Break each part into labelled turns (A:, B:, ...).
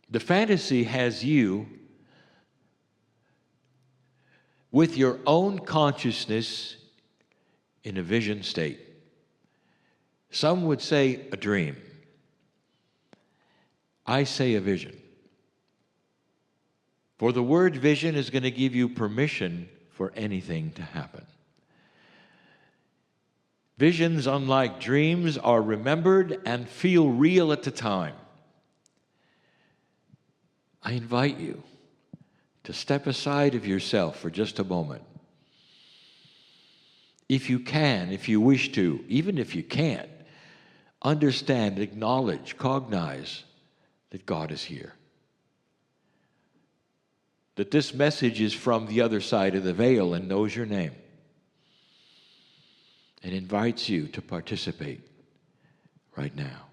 A: The fantasy has you with your own consciousness in a vision state. Some would say a dream. I say a vision. For the word vision is going to give you permission for anything to happen. Visions, unlike dreams, are remembered and feel real at the time. I invite you to step aside of yourself for just a moment. If you can, if you wish to, even if you can't, understand, acknowledge, cognize that God is here. That this message is from the other side of the veil and knows your name and invites you to participate right now.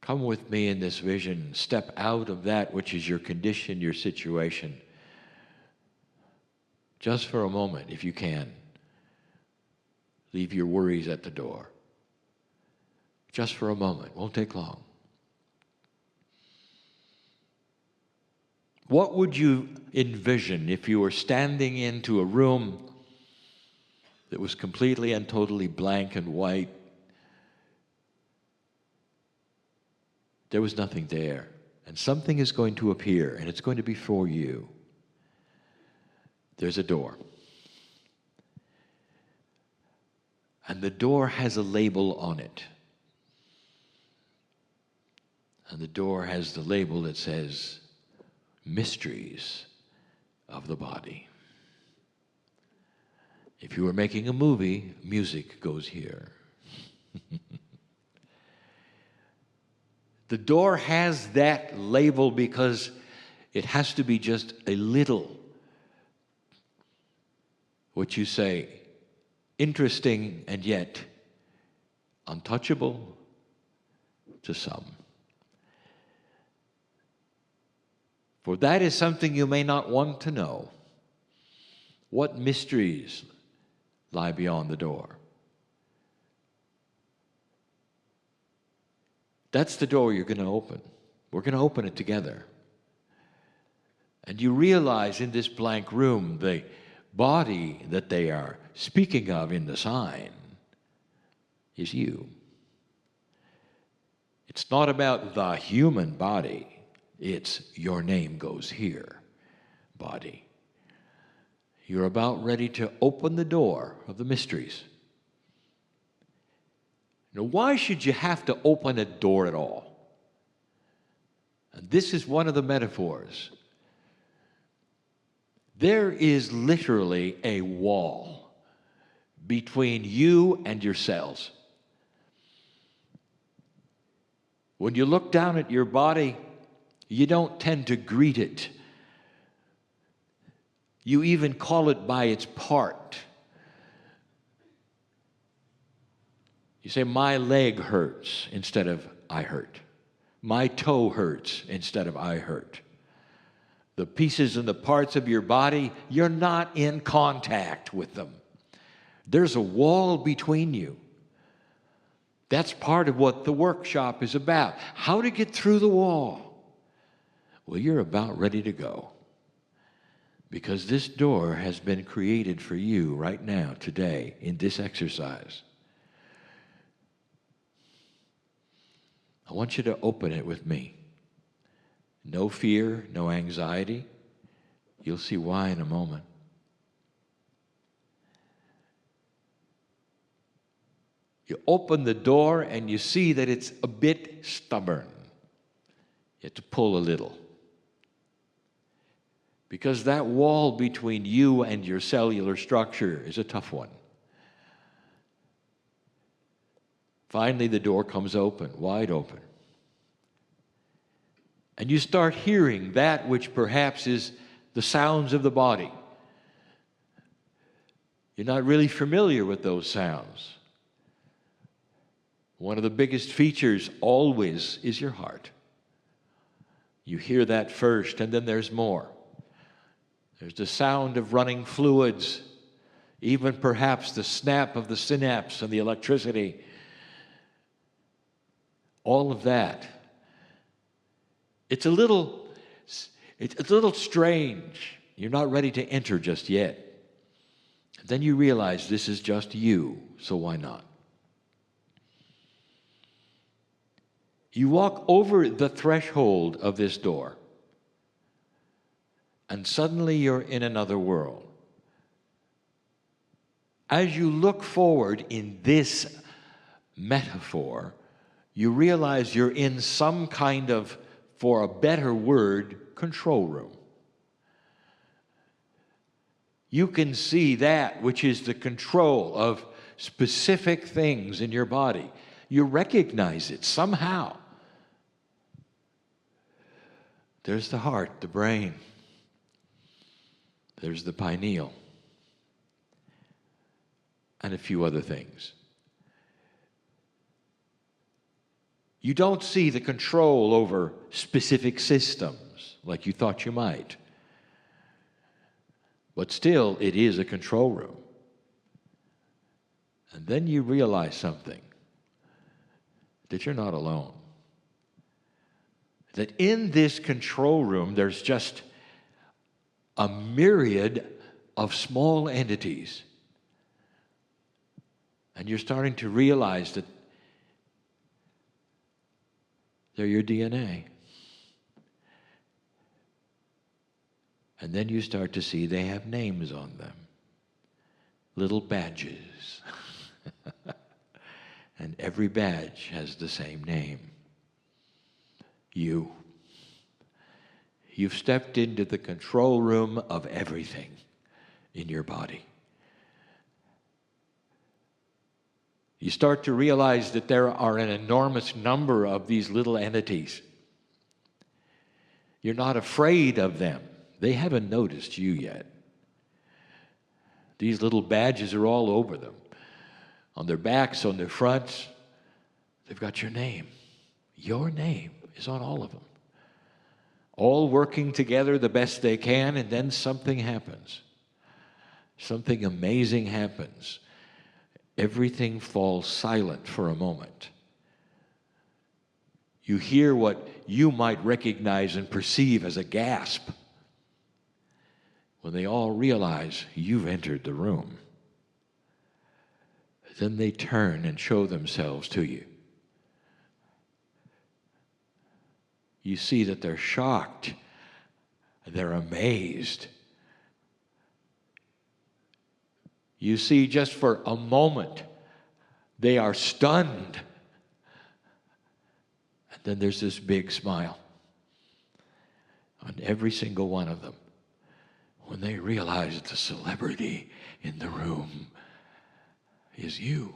A: Come with me in this vision. Step out of that which is your condition, your situation. Just for a moment, if you can. Leave your worries at the door. Just for a moment. Won't take long. What would you envision if you were standing into a room that was completely and totally blank and white? There was nothing there. And something is going to appear, and it's going to be for you. There's a door. And the door has a label on it. And the door has the label that says, Mysteries of the Body. If you were making a movie, music goes here. The door has that label because it has to be just a little, what you say, interesting and yet untouchable to some. For that is something you may not want to know. What mysteries lie beyond the door? That's the door you're going to open. We're going to open it together. And you realize in this blank room, the body that they are speaking of in the sign is you. It's not about the human body. It's your name goes here, body. You're about ready to open the door of the mysteries. Now, why should you have to open a door at all? And this is one of the metaphors. There is literally a wall between you and your cells. When you look down at your body, you don't tend to greet it. You even call it by its part. You say, my leg hurts instead of I hurt. My toe hurts instead of I hurt. The pieces and the parts of your body, you're not in contact with them. There's a wall between you. That's part of what the workshop is about. How to get through the wall. Well, you're about ready to go. Because this door has been created for you right now, today, in this exercise. I want you to open it with me. No fear, no anxiety. You'll see why in a moment. You open the door and you see that it's a bit stubborn. You have to pull a little. Because that wall between you and your cellular structure is a tough one. Finally, the door comes open, wide open. And you start hearing that which perhaps is the sounds of the body. You're not really familiar with those sounds. One of the biggest features always is your heart. You hear that first, and then there's more. There's the sound of running fluids, even perhaps the snap of the synapse and the electricity. all of that. It's a little strange. You're not ready to enter just yet. Then you realize this is just you, so why not? You walk over the threshold of this door, and suddenly you're in another world. As you look forward in this metaphor, you realize you're in some kind of, for a better word, control room. You can see that which is the control of specific things in your body. You recognize it somehow. There's the heart, the brain. There's the pineal. And a few other things. You don't see the control over specific systems like you thought you might. But still, it is a control room. And then you realize something, that you're not alone. That in this control room, there's just a myriad of small entities. And you're starting to realize that they're your DNA. And then you start to see they have names on them. Little badges. And every badge has the same name. You. You've stepped into the control room of everything in your body. You start to realize that there are an enormous number of these little entities. You're not afraid of them. They haven't noticed you yet. These little badges are all over them. On their backs, on their fronts, they've got your name. Your name is on all of them. All working together the best they can, and then something happens. Something amazing happens. Everything falls silent for a moment. You hear what you might recognize and perceive as a gasp when they all realize you've entered the room. Then they turn and show themselves to you. You see that they're shocked, they're amazed. You see, just for a moment, they are stunned. And then there's this big smile on every single one of them when they realize the celebrity in the room is you.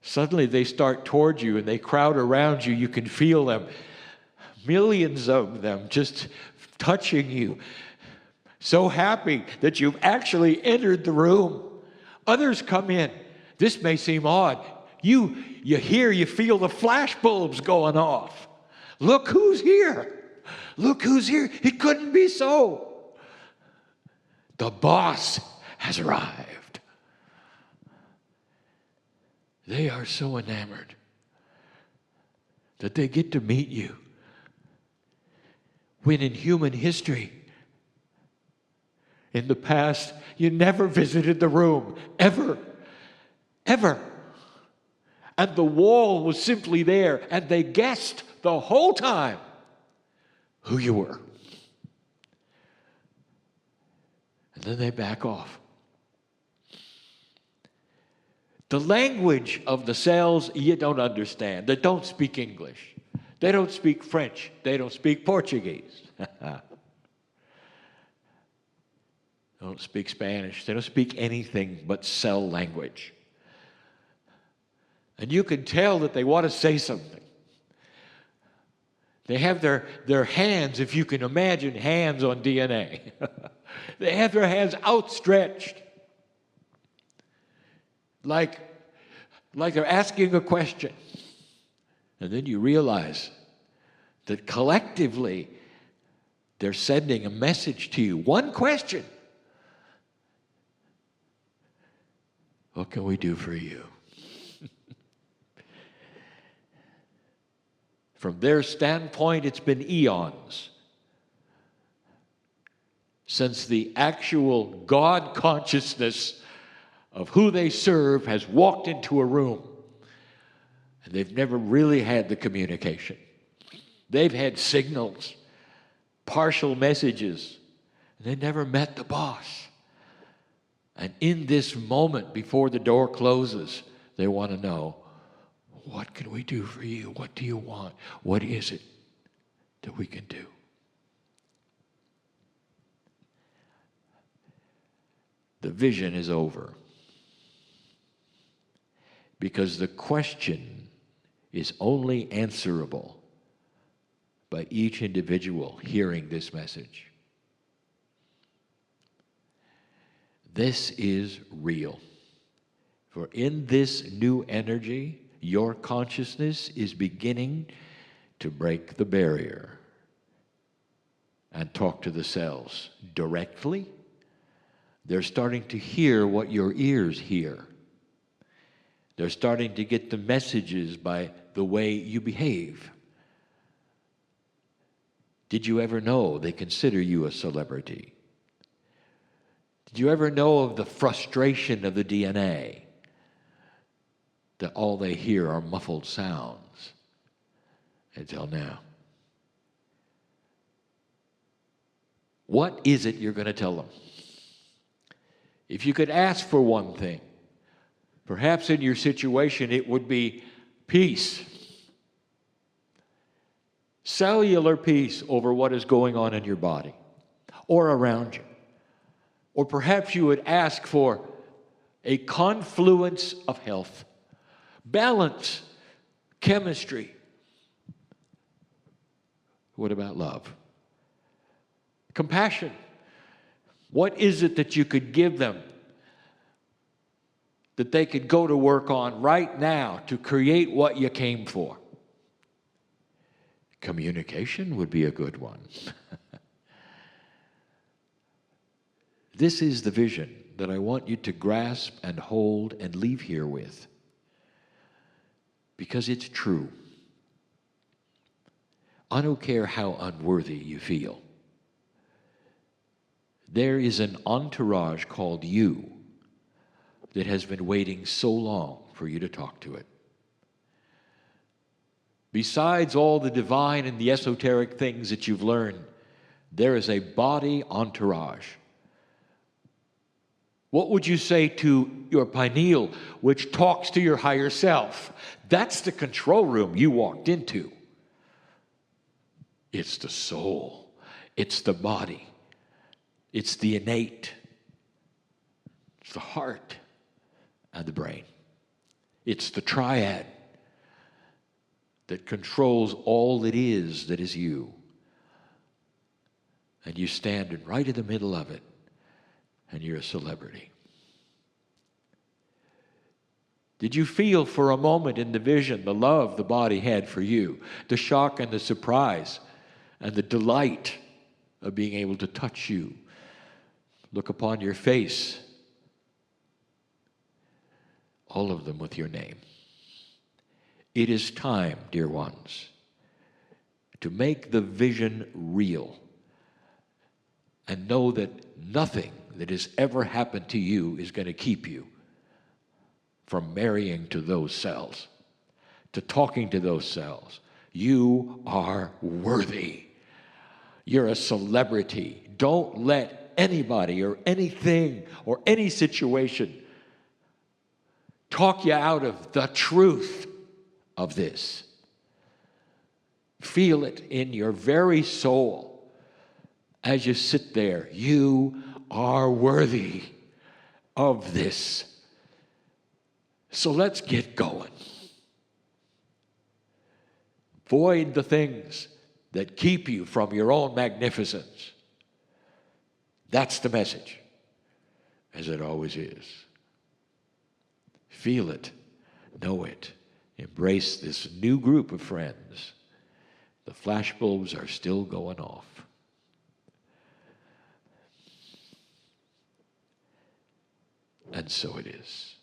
A: Suddenly they start towards you and they crowd around you. You can feel them, millions of them just touching you. So happy that you've actually entered the room. Others come in. This may seem odd. You hear, you feel the flash bulbs going off. Look who's here. Look who's here. It couldn't be so. The boss has arrived. They are so enamored that they get to meet you. When in human history, in the past, you never visited the room, ever, ever. And the wall was simply there, and they guessed the whole time who you were. And then they back off. The language of the cells you don't understand. They don't speak English. They don't speak French. They don't speak Portuguese. They don't speak Spanish. They don't speak anything but cell language. And you can tell that they want to say something. They have their hands, if you can imagine hands on DNA. They have their hands outstretched. Like they're asking a question. And then you realize that collectively they're sending a message to you. One question. What can we do for you? From their standpoint, it's been eons since the actual God consciousness of who they serve has walked into a room. And they've never really had the communication. They've had signals, partial messages, and they never met the boss. And in this moment before the door closes, they want to know, what can we do for you? What do you want? What is it that we can do? The vision is over. Because the question is only answerable by each individual hearing this message. This is real. For in this new energy, your consciousness is beginning to break the barrier and talk to the cells directly. They're starting to hear what your ears hear. They're starting to get the messages by the way you behave. Did you ever know they consider you a celebrity? Did you ever know of the frustration of the DNA? That all they hear are muffled sounds until now. What is it you're going to tell them? If you could ask for one thing, perhaps in your situation it would be peace. Cellular peace over what is going on in your body or around you. Or perhaps you would ask for a confluence of health, balance, chemistry. What about love? Compassion. What is it that you could give them that they could go to work on right now to create what you came for? Communication would be a good one. This is the vision that I want you to grasp and hold and leave here with. Because it's true. I don't care how unworthy you feel. There is an entourage called you that has been waiting so long for you to talk to it. Besides all the divine and the esoteric things that you've learned, there is a body entourage. What would you say to your pineal, which talks to your higher self? That's the control room you walked into. It's the soul. It's the body. It's the innate. It's the heart and the brain. It's the triad that controls all that is you. And you stand right in the middle of it, and you're a celebrity. Did you feel for a moment in the vision the love the body had for you, the shock and the surprise, and the delight of being able to touch you, look upon your face, all of them with your name? It is time, dear ones, to make the vision real and know that nothing that has ever happened to you is going to keep you from marrying to those cells, to talking to those cells. You are worthy. You're a celebrity. Don't let anybody or anything or any situation talk you out of the truth of this. Feel it in your very soul as you sit there. You are worthy of this. So let's get going. Void the things that keep you from your own magnificence. That's the message, as it always is. Feel it, know it, embrace this new group of friends. The flashbulbs are still going off. And so it is.